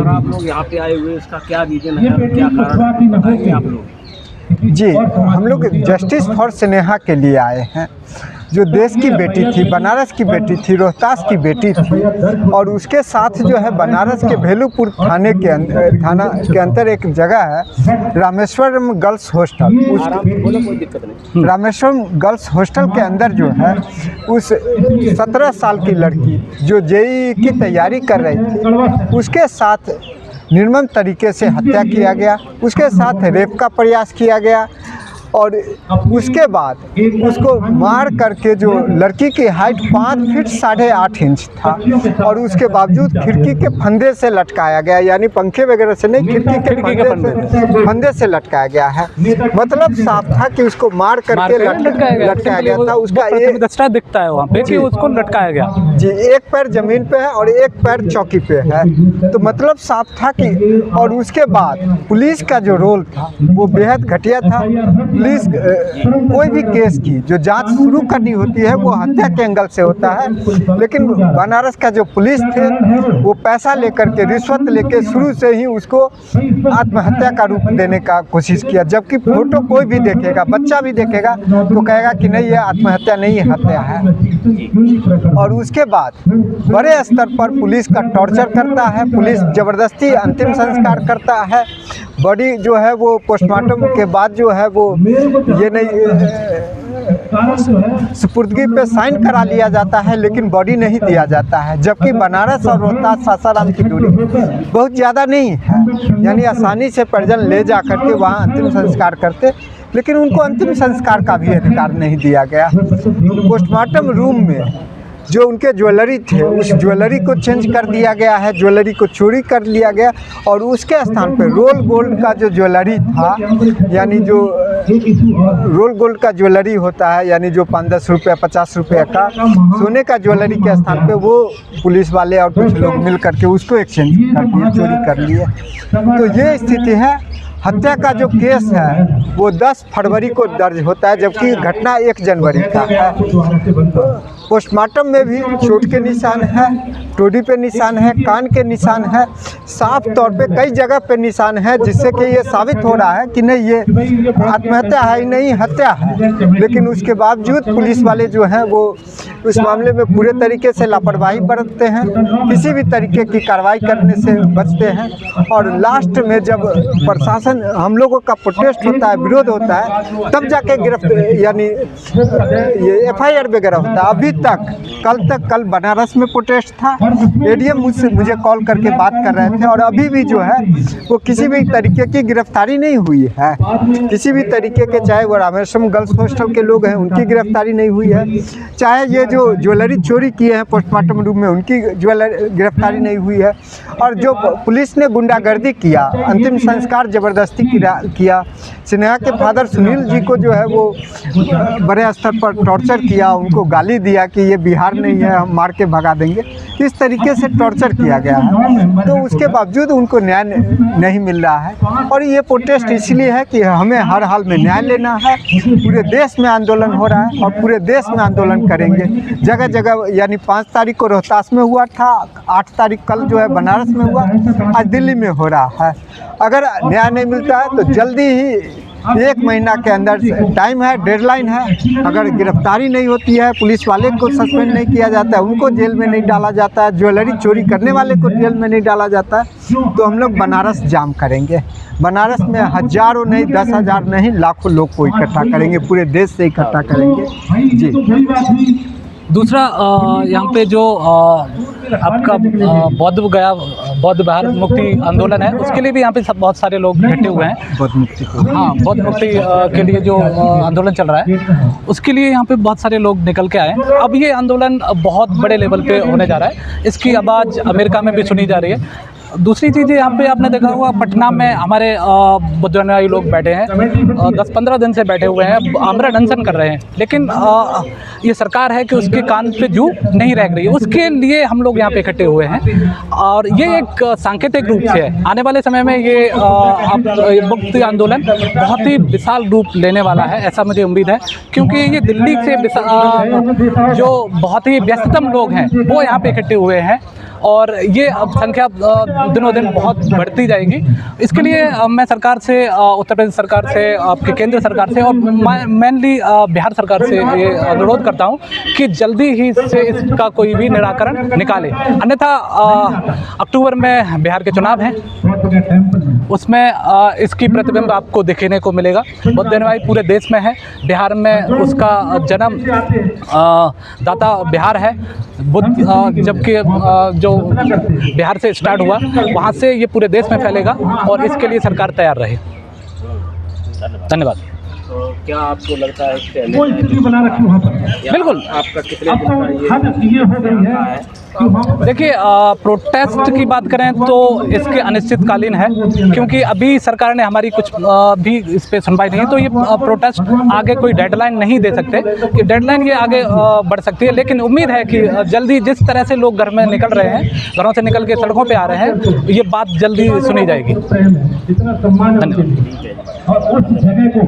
और आप लोग यहाँ पे आए हुए, इसका क्या रीजन है, क्या कारण बताएंगे आप लोग? जी, हम लोग जस्टिस फॉर स्नेहा के लिए आए हैं। जो देश की बेटी थी, बनारस की बेटी थी, रोहतास की बेटी थी, और उसके साथ जो है बनारस के भेलूपुर थाना के अंदर एक जगह है रामेश्वरम गर्ल्स हॉस्टल। उस बोलो, कोई दिक्कत नहीं। रामेश्वरम गर्ल्स हॉस्टल के अंदर जो है उस 17 साल की लड़की जो जेईई की तैयारी कर रही थी, उसके साथ निर्मम तरीके से हत्या किया गया, उसके साथ रेप का प्रयास किया गया, और उसके बाद उसको मार करके, जो लड़की की हाइट 5 फीट 8.5 इंच था, और उसके बावजूद खिड़की के फंदे से लटकाया गया, यानी पंखे वगैरह से नहीं, खिड़की के फंदे से लटकाया गया है। मतलब साफ था कि उसको मार करके लटकाया गया था। उसका एक दस्ता दिखता है वहाँ पे कि उसको लटकाया गया। जी, एक पैर जमीन पे है और एक पैर चौकी पे है, तो मतलब साफ था कि। और उसके बाद पुलिस का जो रोल था वो बेहद घटिया था। पुलिस कोई भी केस की जो जांच शुरू करनी होती है वो हत्या के एंगल से होता है, लेकिन बनारस का जो पुलिस थे वो पैसा लेकर के, रिश्वत लेके शुरू से ही उसको आत्महत्या का रूप देने का कोशिश किया। जबकि फोटो कोई भी देखेगा, बच्चा भी देखेगा तो कहेगा कि नहीं, ये आत्महत्या नहीं, हत्या है। और उसके बाद बड़े स्तर पर पुलिस का टॉर्चर करता है, पुलिस ज़बरदस्ती अंतिम संस्कार करता है। बॉडी जो है वो पोस्टमार्टम के बाद जो है वो ये नहीं, सुपुर्दगी पे साइन करा लिया जाता है, लेकिन बॉडी नहीं दिया जाता है। जबकि बनारस और रोहतास सासाराम की दूरी बहुत ज़्यादा नहीं है, यानी आसानी से परिजन ले जा करके वहाँ अंतिम संस्कार करते, लेकिन उनको अंतिम संस्कार का भी अधिकार नहीं दिया गया। पोस्टमार्टम रूम में जो उनके ज्वेलरी थे, उस ज्वेलरी को चेंज कर दिया गया है, ज्वेलरी को चोरी कर लिया गया, और उसके स्थान पर रोल गोल्ड का जो ज्वेलरी था, यानी जो रोल गोल्ड का ज्वेलरी होता है, यानी जो 5-10 रुपये 50 रुपये का सोने का ज्वेलरी के स्थान पे वो पुलिस वाले और कुछ लोग मिल करके उसको एक्सचेंज कर दिए, चोरी कर लिए। तो ये स्थिति है। हत्या का जो केस है वो 10 फरवरी को दर्ज होता है, जबकि घटना 1 जनवरी का है। पोस्टमार्टम में भी चोट के निशान है, टोडी पे निशान है, कान के निशान है, साफ तौर पे कई जगह पे निशान है, जिससे कि ये साबित हो रहा है कि नहीं, ये आत्महत्या है ही नहीं, हत्या है। लेकिन उसके बावजूद पुलिस वाले जो हैं वो उस मामले में पूरे तरीके से लापरवाही बरतते हैं, किसी भी तरीके की कार्रवाई करने से बचते हैं। और लास्ट में जब प्रशासन, हम लोगों का प्रोटेस्ट होता है, विरोध होता है, तब जाके गिरफ्तार, यानी ये FIR वगैरह होता है। अभी तक कल बनारस में प्रोटेस्ट था, ADM मुझे कॉल करके बात कर रहे थे, और अभी भी जो है वो किसी भी तरीके की गिरफ्तारी नहीं हुई है, किसी भी तरीके के, चाहे वो रामेश्वरम गर्ल्स हॉस्टल के लोग हैं उनकी गिरफ्तारी नहीं हुई है, चाहे ये जो ज्वेलरी चोरी किए हैं पोस्टमार्टम रूम में उनकी गिरफ्तारी नहीं हुई है, और जो पुलिस ने गुंडागर्दी किया, अंतिम संस्कार ज़बरदस्ती किया, स्नेहा के फादर सुनील जी को जो है वो बड़े स्तर पर टॉर्चर किया, उनको गाली दिया कि ये बिहार नहीं है, हम मार के भगा देंगे, इस तरीके से टॉर्चर किया गया है। तो उसके बावजूद उनको न्याय नहीं मिल रहा है, और ये प्रोटेस्ट इसलिए है कि हमें हर हाल में न्याय लेना है। पूरे देश में आंदोलन हो रहा है और पूरे देश में आंदोलन करेंगे, जगह जगह। यानी 5 तारीख को रोहतास में हुआ था, 8 तारीख कल जो है बनारस में हुआ, आज दिल्ली में हो रहा है। अगर न्याय नहीं मिलता है तो जल्दी ही 1 महीना के अंदर टाइम है, डेडलाइन है। अगर गिरफ्तारी नहीं होती है, पुलिस वाले को सस्पेंड नहीं किया जाता है, उनको जेल में नहीं डाला जाता है, ज्वेलरी चोरी करने वाले को जेल में नहीं डाला जाता है, तो हम लोग बनारस जाम करेंगे। बनारस में हज़ारों नहीं, 10,000 नहीं, लाखों लोग को इकट्ठा करेंगे, पूरे देश से इकट्ठा करेंगे जी। दूसरा, यहाँ पे जो आपका बौद्ध बिहार मुक्ति आंदोलन है, उसके लिए भी यहाँ पे बहुत सारे लोग इकट्ठे हुए हैं। बौद्ध मुक्ति बौद्ध मुक्ति के लिए जो आंदोलन चल रहा है, उसके लिए यहाँ पे बहुत सारे लोग निकल के आए। अब ये आंदोलन बहुत बड़े लेवल पे होने जा रहा है, इसकी आवाज़ अमेरिका में भी सुनी जा रही है। दूसरी चीज़ यहाँ पे आपने देखा होगा, पटना में हमारे बुद्ध अनुयायी लोग बैठे हैं, 10-15 दिन से बैठे हुए हैं, आमरण अनशन कर रहे हैं, लेकिन ये सरकार है कि उसके कान पे जू नहीं रह रही है, उसके लिए हम लोग यहाँ पे इकट्ठे हुए हैं। और ये एक सांकेतिक रूप से है, आने वाले समय में ये मुक्ति आंदोलन बहुत ही विशाल रूप लेने वाला है, ऐसा मुझे उम्मीद है। क्योंकि ये दिल्ली से जो बहुत ही व्यस्ततम लोग हैं वो यहाँ पे इकट्ठे हुए हैं, और ये अब संख्या दिनों दिन बहुत बढ़ती जाएगी। इसके लिए मैं सरकार से, उत्तर प्रदेश सरकार से, आपके केंद्र सरकार से और मेनली बिहार सरकार से ये अनुरोध करता हूँ कि जल्दी ही से इसका कोई भी निराकरण निकाले, अन्यथा अक्टूबर में बिहार के चुनाव हैं, उसमें इसकी प्रतिबिंब आपको देखने को मिलेगा। बुद्ध भाई पूरे देश में है, बिहार में उसका जन्म दाता बिहार है। बुद्ध जबकि जो बिहार से स्टार्ट हुआ वहाँ से ये पूरे देश में फैलेगा और इसके लिए सरकार तैयार रहे। धन्यवाद। तो क्या आपको लगता है कि कोई स्थिति बना रखी वहाँ पर? बिल्कुल। आपका कितने दिन का ये हद ये हो गई है कि वहाँ पर देखिए, प्रोटेस्ट की बात करें तो इसके अनिश्चितकालीन है, क्योंकि अभी सरकार ने हमारी कुछ भी इस पर सुनवाई नहीं है, तो ये प्रोटेस्ट आगे कोई डेडलाइन नहीं दे सकते कि डेडलाइन ये आगे बढ़ सकती है। लेकिन उम्मीद है कि जल्दी जिस तरह से लोग घर में निकल रहे हैं, घरों से निकल के सड़कों पे आ रहे हैं, ये बात जल्दी सुनी जाएगी। इतना सम्मान है उनके लिए। और उस जगह को